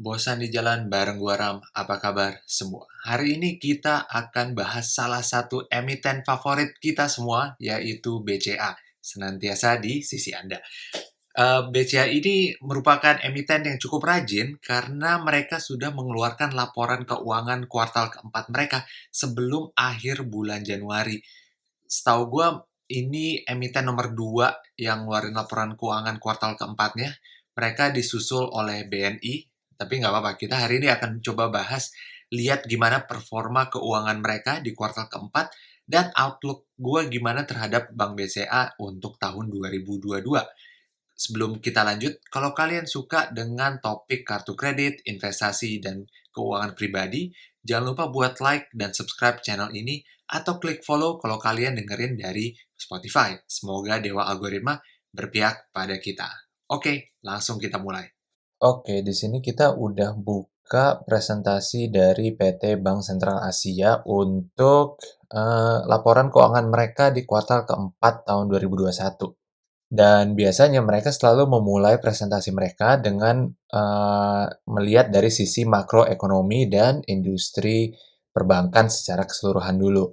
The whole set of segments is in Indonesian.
Bosan di jalan bareng gua Ram, apa kabar semua? Hari ini kita akan bahas salah satu emiten favorit kita semua, yaitu BCA, senantiasa di sisi Anda. BCA ini merupakan emiten yang cukup rajin karena mereka sudah mengeluarkan laporan keuangan kuartal keempat mereka sebelum akhir bulan Januari. Setahu gua ini emiten nomor 2 yang ngeluarin laporan keuangan kuartal keempatnya. Mereka disusul oleh BNI, tapi nggak apa-apa. Kita hari ini akan coba bahas, lihat gimana performa keuangan mereka di kuartal keempat, dan outlook gue gimana terhadap Bank BCA untuk tahun 2022. Sebelum kita lanjut, kalau kalian suka dengan topik kartu kredit, investasi, dan keuangan pribadi, jangan lupa buat like dan subscribe channel ini atau klik follow kalau kalian dengerin dari Spotify. Semoga Dewa Algoritma berpihak pada kita. Oke, langsung kita mulai. Oke, di sini kita udah buka presentasi dari PT Bank Sentral Asia untuk laporan keuangan mereka di kuartal keempat tahun 2021. Dan biasanya mereka selalu memulai presentasi mereka dengan melihat dari sisi makroekonomi dan industri perbankan secara keseluruhan dulu.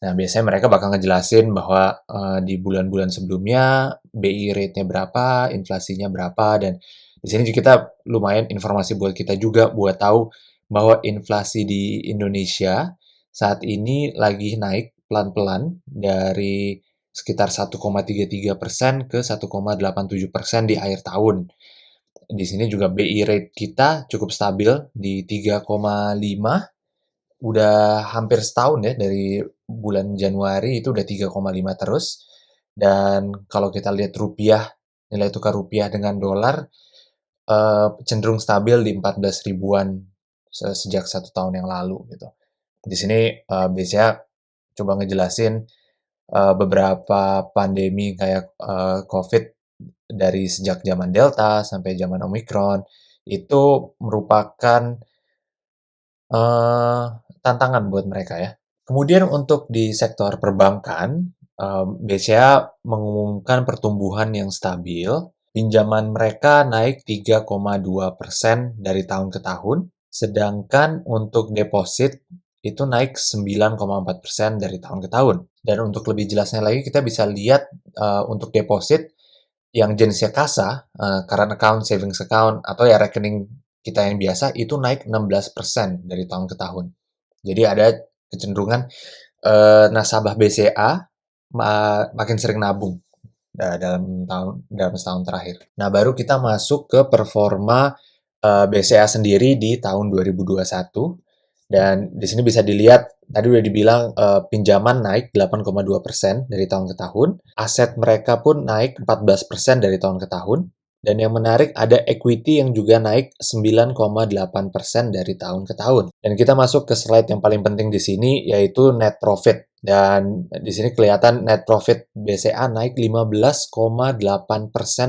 Nah, biasanya mereka bakal ngejelasin bahwa di bulan-bulan sebelumnya BI rate-nya berapa, inflasinya berapa, dan di sini juga kita lumayan informasi buat kita juga buat tahu bahwa inflasi di Indonesia saat ini lagi naik pelan-pelan dari sekitar 1,33% ke 1,87% di akhir tahun. Di sini juga BI rate kita cukup stabil di 3,5, udah hampir setahun ya, dari bulan Januari itu udah 3,5 terus. Dan kalau kita lihat rupiah, nilai tukar rupiah dengan dolar cenderung stabil di 14 ribuan sejak 1 tahun yang lalu gitu. Di sini BCA coba ngejelasin beberapa pandemi kayak COVID dari sejak zaman Delta sampai zaman Omicron itu merupakan eh, tantangan buat mereka ya. Kemudian untuk di sektor perbankan, BCA mengumumkan pertumbuhan yang stabil. Pinjaman mereka naik 3,2% dari tahun ke tahun, sedangkan untuk deposit itu naik 9,4% dari tahun ke tahun. Dan untuk lebih jelasnya lagi, kita bisa lihat untuk deposit yang jenisnya kasa, current account, savings account, atau ya rekening kita yang biasa, itu naik 16% dari tahun ke tahun. Jadi ada kecenderungan nasabah BCA makin sering nabung dalam setahun terakhir. Nah, baru kita masuk ke performa BCA sendiri di tahun 2021. Dan di sini bisa dilihat, tadi udah dibilang pinjaman naik 8,2% dari tahun ke tahun. Aset mereka pun naik 14% dari tahun ke tahun. Dan yang menarik ada equity yang juga naik 9,8% dari tahun ke tahun. Dan kita masuk ke slide yang paling penting di sini, yaitu net profit. Dan di sini kelihatan net profit BCA naik 15,8%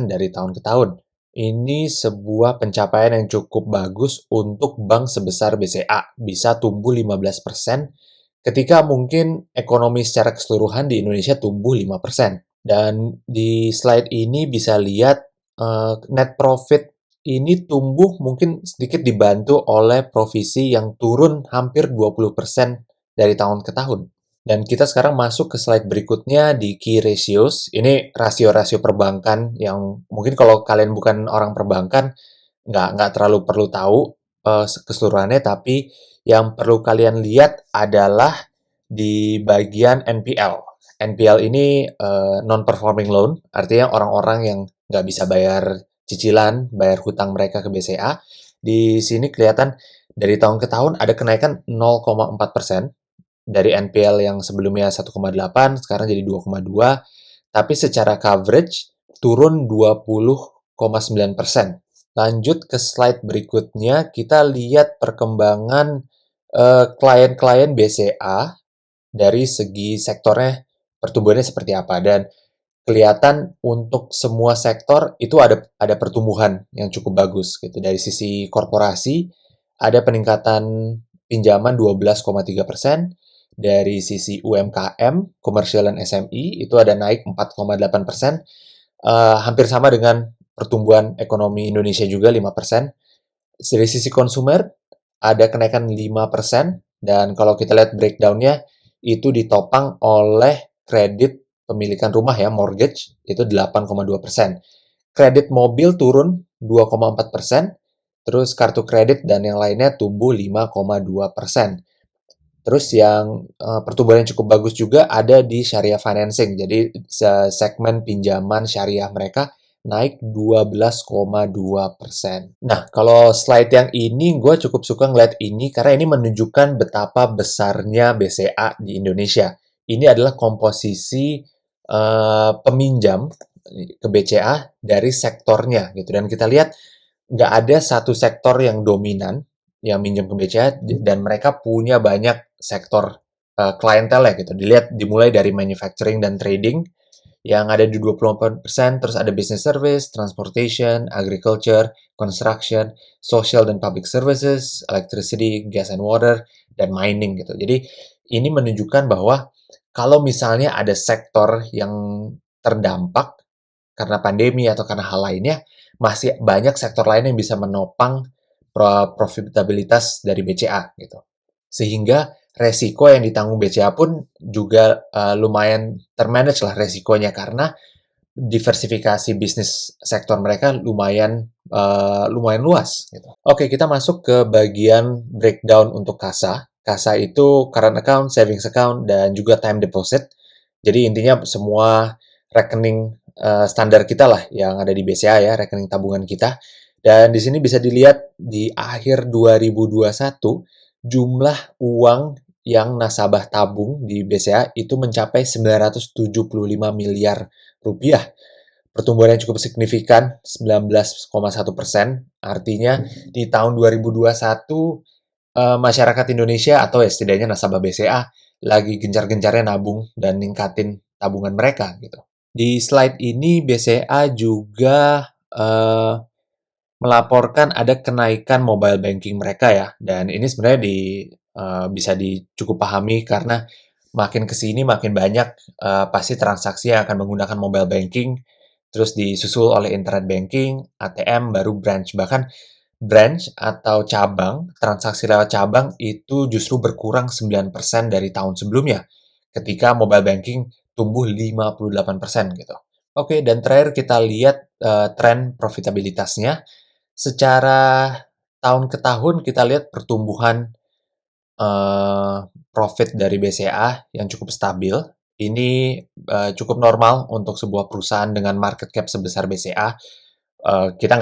dari tahun ke tahun. Ini sebuah pencapaian yang cukup bagus untuk bank sebesar BCA, bisa tumbuh 15% ketika mungkin ekonomi secara keseluruhan di Indonesia tumbuh 5%. Dan di slide ini bisa lihat net profit ini tumbuh mungkin sedikit dibantu oleh provisi yang turun hampir 20% dari tahun ke tahun. Dan kita sekarang masuk ke slide berikutnya di key ratios. Ini rasio-rasio perbankan yang mungkin kalau kalian bukan orang perbankan, nggak terlalu perlu tahu keseluruhannya, tapi yang perlu kalian lihat adalah di bagian NPL. NPL ini non-performing loan, artinya orang-orang yang nggak bisa bayar cicilan, bayar hutang mereka ke BCA. Di sini kelihatan dari tahun ke tahun ada kenaikan 0,4%, dari NPL yang sebelumnya 1,8 sekarang jadi 2,2, tapi secara coverage turun 20,9%. Lanjut ke slide berikutnya, kita lihat perkembangan klien-klien BCA dari segi sektornya, pertumbuhannya seperti apa. Dan kelihatan untuk semua sektor itu ada pertumbuhan yang cukup bagus gitu. Dari sisi korporasi ada peningkatan pinjaman 12,3%, dari sisi UMKM, commercial dan SME itu ada naik 4,8%, hampir sama dengan pertumbuhan ekonomi Indonesia juga 5%. Dari sisi konsumer, ada kenaikan 5%, dan kalau kita lihat breakdown-nya, itu ditopang oleh kredit pemilikan rumah ya, mortgage, itu 8,2%. Kredit mobil turun 2,4%, terus kartu kredit dan yang lainnya tumbuh 5,2%. Terus yang pertumbuhan yang cukup bagus juga ada di syariah financing. Jadi segmen pinjaman syariah mereka naik 12,2%. Nah, kalau slide yang ini gue cukup suka ngeliat ini karena ini menunjukkan betapa besarnya BCA di Indonesia. Ini adalah komposisi peminjam ke BCA dari sektornya gitu. Dan kita lihat nggak ada satu sektor yang dominan yang minjem ke BCA dan mereka punya banyak sektor klientel ya gitu. Dilihat dimulai dari manufacturing dan trading yang ada di 24%, terus ada business service, transportation, agriculture, construction, social dan public services, electricity, gas and water, dan mining gitu. Jadi ini menunjukkan bahwa kalau misalnya ada sektor yang terdampak karena pandemi atau karena hal lainnya, masih banyak sektor lain yang bisa menopang profitabilitas dari BCA gitu. Sehingga resiko yang ditanggung BCA pun juga lumayan termanage lah resikonya karena diversifikasi bisnis sektor mereka lumayan luas gitu. Oke, kita masuk ke bagian breakdown untuk kasa. Kasa itu current account, savings account, dan juga time deposit. Jadi intinya semua rekening standar kita lah yang ada di BCA ya, rekening tabungan kita. Dan di sini bisa dilihat di akhir 2021 jumlah uang yang nasabah tabung di BCA itu mencapai 975 miliar rupiah. Pertumbuhan yang cukup signifikan, 19,1%. Artinya di tahun 2021 masyarakat Indonesia atau ya setidaknya nasabah BCA lagi gencar-gencarnya nabung dan ningkatin tabungan mereka gitu. Di slide ini BCA juga melaporkan ada kenaikan mobile banking mereka ya, dan ini sebenarnya bisa cukup pahami karena makin ke sini makin banyak pasti transaksi yang akan menggunakan mobile banking, terus disusul oleh internet banking, ATM, baru branch. Bahkan branch atau cabang, transaksi lewat cabang itu justru berkurang 9% dari tahun sebelumnya, ketika mobile banking tumbuh 58% gitu. Oke, dan terakhir kita lihat tren profitabilitasnya. Secara tahun ke tahun kita lihat pertumbuhan profit dari BCA yang cukup stabil. Ini cukup normal untuk sebuah perusahaan dengan market cap sebesar BCA. Kita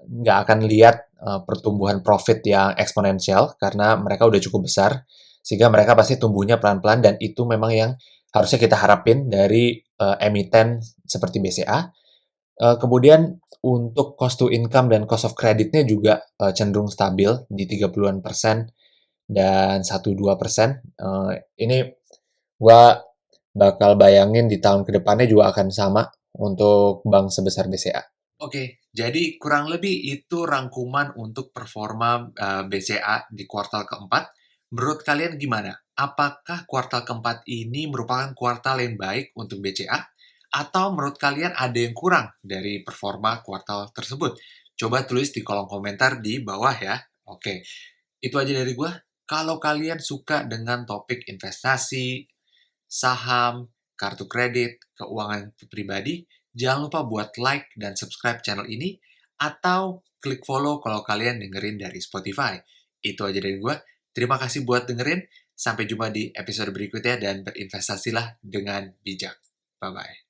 nggak akan lihat pertumbuhan profit yang eksponensial karena mereka udah cukup besar, sehingga mereka pasti tumbuhnya pelan-pelan dan itu memang yang harusnya kita harapin dari emiten seperti BCA. Kemudian untuk cost to income dan cost of credit-nya juga cenderung stabil di 30-an persen dan 1-2%. Ini gua bakal bayangin di tahun kedepannya juga akan sama untuk bank sebesar BCA. Oke, jadi kurang lebih itu rangkuman untuk performa BCA di kuartal keempat. Menurut kalian gimana? Apakah kuartal keempat ini merupakan kuartal yang baik untuk BCA? Atau menurut kalian ada yang kurang dari performa kuartal tersebut? Coba tulis di kolom komentar di bawah ya. Oke, itu aja dari gua. Kalau kalian suka dengan topik investasi, saham, kartu kredit, keuangan pribadi, jangan lupa buat like dan subscribe channel ini, atau klik follow kalau kalian dengerin dari Spotify. Itu aja dari gue. Terima kasih buat dengerin. Sampai jumpa di episode berikutnya dan berinvestasilah dengan bijak. Bye-bye.